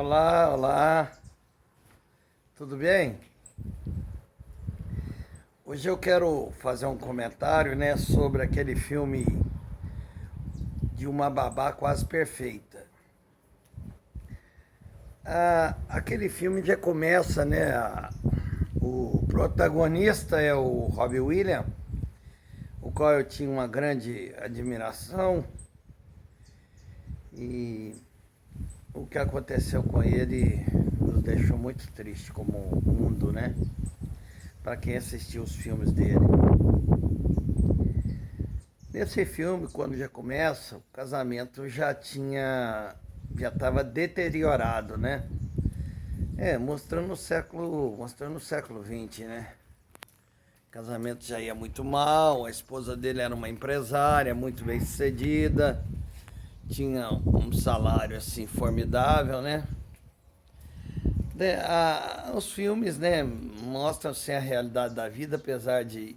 Olá, olá, tudo bem? Hoje eu quero fazer um comentário, né, sobre aquele filme de uma babá quase perfeita. Aquele filme já começa, né, o protagonista é o Robbie Williams, o qual eu tinha uma grande admiração, e o que aconteceu com ele nos deixou muito triste como mundo, né? Para quem assistiu os filmes dele. Nesse filme, quando já começa, o casamento já estava deteriorado, né? Mostrando o século XX, né? O casamento já ia muito mal, a esposa dele era uma empresária muito bem sucedida, tinha um salário assim formidável, né? Os filmes, né, mostram assim, a realidade da vida, apesar de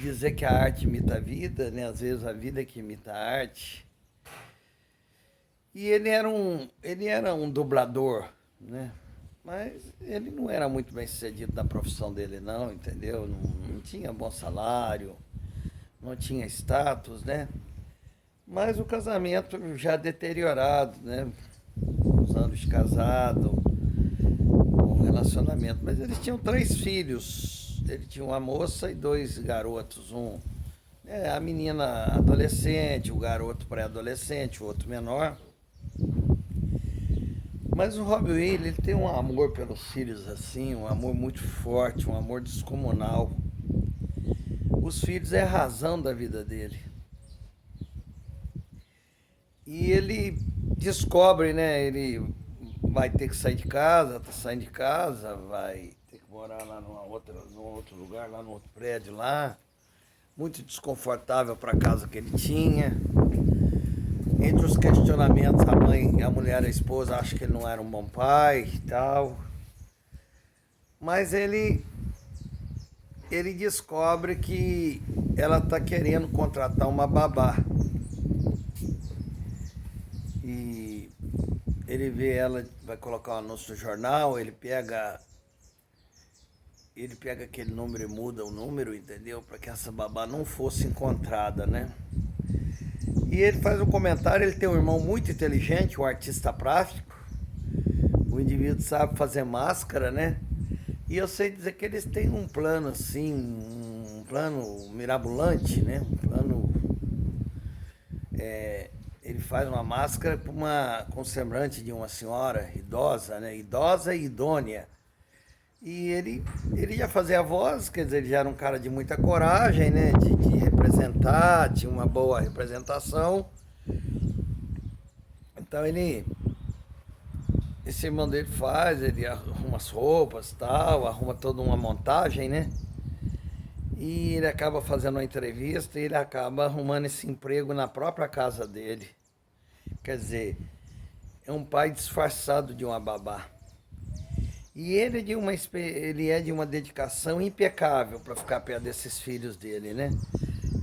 dizer que a arte imita a vida, né? Às vezes a vida é que imita a arte. E ele era um dublador, né? Mas ele não era muito bem sucedido na profissão dele, não, entendeu? Não tinha bom salário, não tinha status, né? Mas o casamento já deteriorado, né? Os anos de casado, o relacionamento. Mas eles tinham três filhos. Ele tinha uma moça e dois garotos. A menina adolescente, o garoto pré-adolescente, o outro menor. Mas o Robbie Williams, ele tem um amor pelos filhos assim, um amor muito forte, um amor descomunal. Os filhos é a razão da vida dele. E ele descobre, né? Ele vai ter que sair de casa, tá saindo de casa, vai ter que morar lá num outro lugar, lá no outro prédio lá. Muito desconfortável para a casa que ele tinha. Entre os questionamentos, a mulher, a esposa, acha que ele não era um bom pai e tal. Mas ele descobre que ela está querendo contratar uma babá. E ele vê ela, vai colocar um anúncio no jornal, ele pega aquele número e muda o número, entendeu? Para que essa babá não fosse encontrada, né? E ele faz um comentário, ele tem um irmão muito inteligente, um artista plástico. O indivíduo sabe fazer máscara, né? E eu sei dizer que eles têm um plano assim, um plano mirabolante, né? Um plano. Ele faz uma máscara com semblante de uma senhora idosa, né? Idosa e idônea. E ele já fazia a voz, quer dizer, ele já era um cara de muita coragem, né? De representar, tinha uma boa representação. Então esse irmão dele ele arruma as roupas tal, arruma toda uma montagem, né? E ele acaba fazendo uma entrevista e ele acaba arrumando esse emprego na própria casa dele. Quer dizer, é um pai disfarçado de uma babá. E ele é de uma dedicação impecável para ficar perto desses filhos dele, né?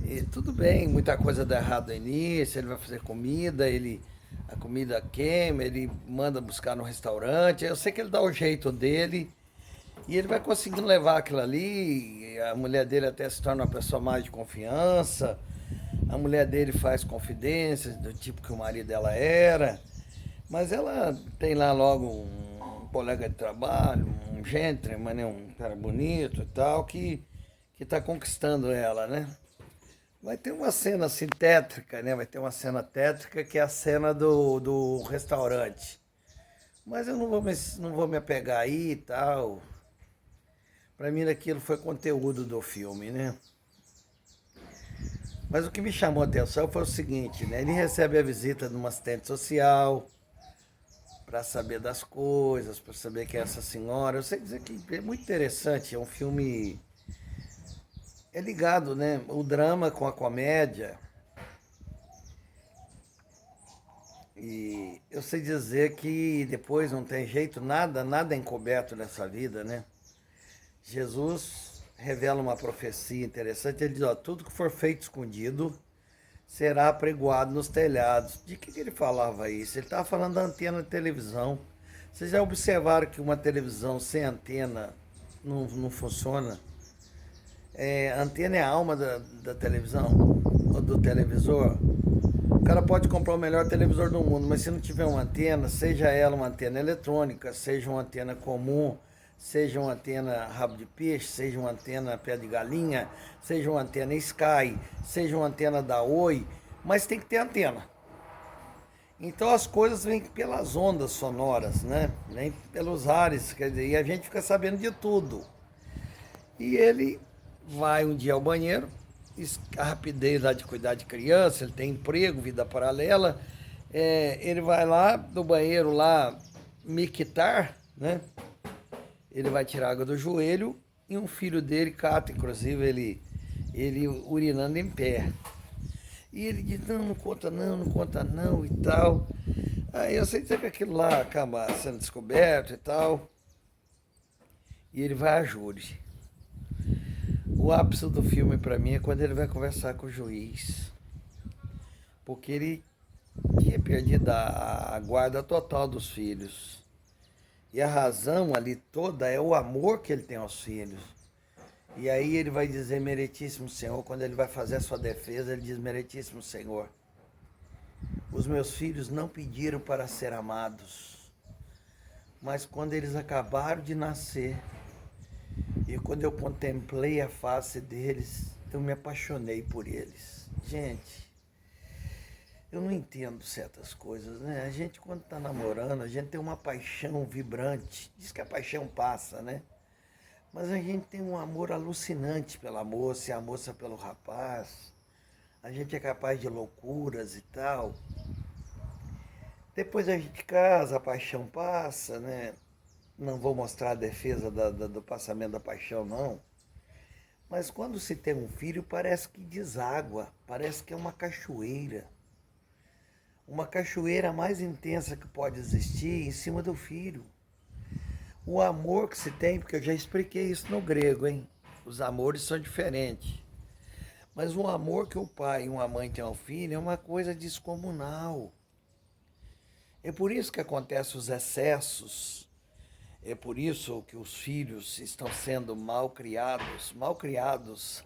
E tudo bem, muita coisa dá errado no início, ele vai fazer comida, a comida queima, ele manda buscar no restaurante. Eu sei que ele dá o jeito dele e ele vai conseguindo levar aquilo ali. A mulher dele até se torna uma pessoa mais de confiança. A mulher dele faz confidências do tipo que o marido dela era. Mas ela tem lá logo um colega de trabalho, um gentleman, né, um cara bonito e tal, que está conquistando ela, né? Vai ter uma cena assim tétrica, né? Vai ter uma cena tétrica que é a cena do restaurante. Mas eu não vou me apegar aí e tal. Pra mim aquilo foi conteúdo do filme, né? Mas o que me chamou a atenção foi o seguinte, né? Ele recebe a visita de uma assistente social para saber das coisas, para saber quem é essa senhora. Eu sei dizer que é muito interessante, é um filme é ligado, né? O drama com a comédia. E eu sei dizer que depois não tem jeito, nada é encoberto nessa vida, né? Jesus revela uma profecia interessante, ele diz, ó, tudo que for feito escondido será apregoado nos telhados. De que ele falava isso? Ele estava falando da antena de televisão. Vocês já observaram que uma televisão sem antena não funciona? A antena é a alma da televisão, ou do televisor. O cara pode comprar o melhor televisor do mundo, mas se não tiver uma antena, seja ela uma antena eletrônica, seja uma antena comum, seja uma antena rabo de peixe, seja uma antena pé de galinha, seja uma antena Sky, seja uma antena da Oi, mas tem que ter antena. Então as coisas vêm pelas ondas sonoras, né? Vêm pelos ares, quer dizer, e a gente fica sabendo de tudo. E ele vai um dia ao banheiro, a rapidez lá de cuidar de criança, ele tem emprego, vida paralela, ele vai lá do banheiro lá, miquitar, né? Ele vai tirar água do joelho e um filho dele cata, inclusive ele urinando em pé. E ele diz, não conta não, não conta não e tal. Aí eu sei dizer que aquilo lá acaba sendo descoberto e tal. E ele vai a júri. O ápice do filme para mim é quando ele vai conversar com o juiz. Porque ele tinha perdido a guarda total dos filhos. E a razão ali toda é o amor que ele tem aos filhos. E aí ele vai dizer, meritíssimo Senhor, quando ele vai fazer a sua defesa, ele diz, meritíssimo Senhor, os meus filhos não pediram para ser amados, mas quando eles acabaram de nascer, e quando eu contemplei a face deles, eu me apaixonei por eles. Gente, eu não entendo certas coisas, né? A gente, quando está namorando, a gente tem uma paixão vibrante. Diz que a paixão passa, né? Mas a gente tem um amor alucinante pela moça e a moça pelo rapaz. A gente é capaz de loucuras e tal. Depois a gente casa, a paixão passa, né? Não vou mostrar a defesa do passamento da paixão, não. Mas quando se tem um filho, parece que deságua, parece que é uma cachoeira. Uma cachoeira mais intensa que pode existir em cima do filho. O amor que se tem, porque eu já expliquei isso no grego, hein? Os amores são diferentes. Mas o amor que o pai e uma mãe têm ao filho é uma coisa descomunal. É por isso que acontecem os excessos. É por isso que os filhos estão sendo mal criados. Mal criados.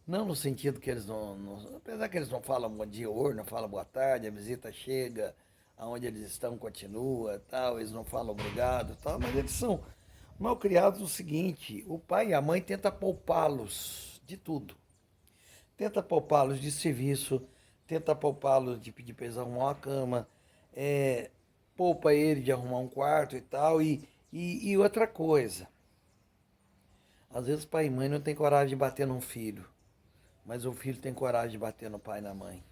Não no sentido que eles não... Apesar que eles não falam bom dia, não falam boa tarde, a visita chega, aonde eles estão continua, tal, eles não falam obrigado, tal, mas eles são mal criados no seguinte, o pai e a mãe tentam poupá-los de tudo. Tenta poupá-los de serviço, tenta poupá-los de pedir para eles arrumar uma cama, poupa ele de arrumar um quarto e tal, e outra coisa. Às vezes pai e mãe não tem coragem de bater num filho, mas o filho tem coragem de bater no pai e na mãe.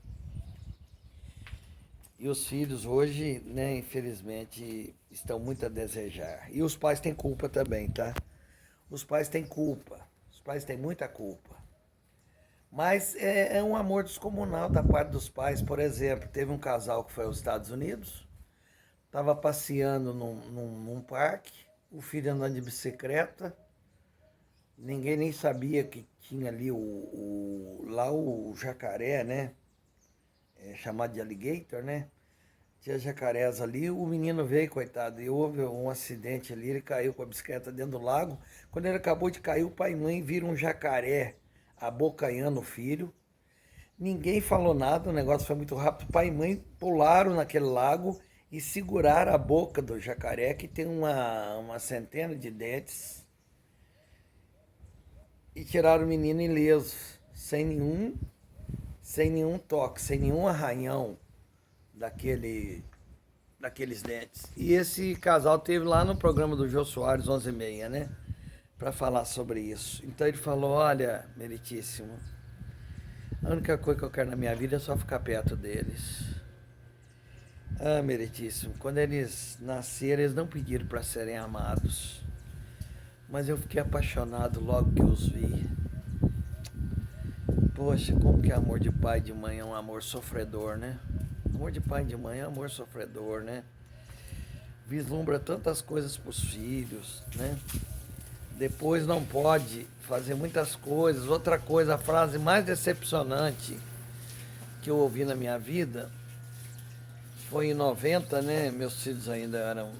E os filhos hoje, né, infelizmente, estão muito a desejar. E os pais têm culpa também, tá? Os pais têm culpa. Os pais têm muita culpa. Mas é um amor descomunal da parte dos pais. Por exemplo, teve um casal que foi aos Estados Unidos, estava passeando num parque, o filho andando de bicicleta, ninguém nem sabia que tinha ali lá o jacaré, né? Chamado de alligator, né? Tinha jacarés ali, o menino veio, coitado, e houve um acidente ali, ele caiu com a bicicleta dentro do lago. Quando ele acabou de cair, o pai e mãe viram um jacaré abocanhando o filho. Ninguém falou nada, o negócio foi muito rápido. O pai e mãe pularam naquele lago e seguraram a boca do jacaré, que tem uma centena de dentes, e tiraram o menino ileso, sem nenhum toque, sem nenhum arranhão daqueles dentes. E esse casal teve lá no programa do Jô Soares, 11h30, né? Para falar sobre isso. Então ele falou, olha, meritíssimo, a única coisa que eu quero na minha vida é só ficar perto deles. Ah, meritíssimo, quando eles nasceram, eles não pediram para serem amados. Mas eu fiquei apaixonado logo que os vi. Poxa, como que é amor de pai e de mãe é um amor sofredor, né? Amor de pai e de mãe é um amor sofredor, né? Vislumbra tantas coisas para os filhos, né? Depois não pode fazer muitas coisas. Outra coisa, a frase mais decepcionante que eu ouvi na minha vida foi em 90, né? Meus filhos ainda eram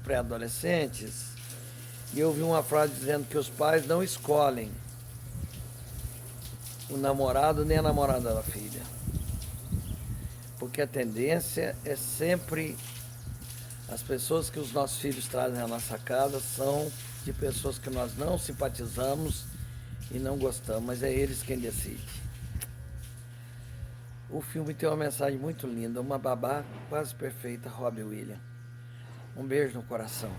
pré-adolescentes. E eu ouvi uma frase dizendo que os pais não escolhem o namorado nem a namorada da filha. Porque a tendência é sempre as pessoas que os nossos filhos trazem à nossa casa são de pessoas que nós não simpatizamos e não gostamos, mas é eles quem decide. O filme tem uma mensagem muito linda, uma babá quase perfeita, Robbie Williams. Um beijo no coração.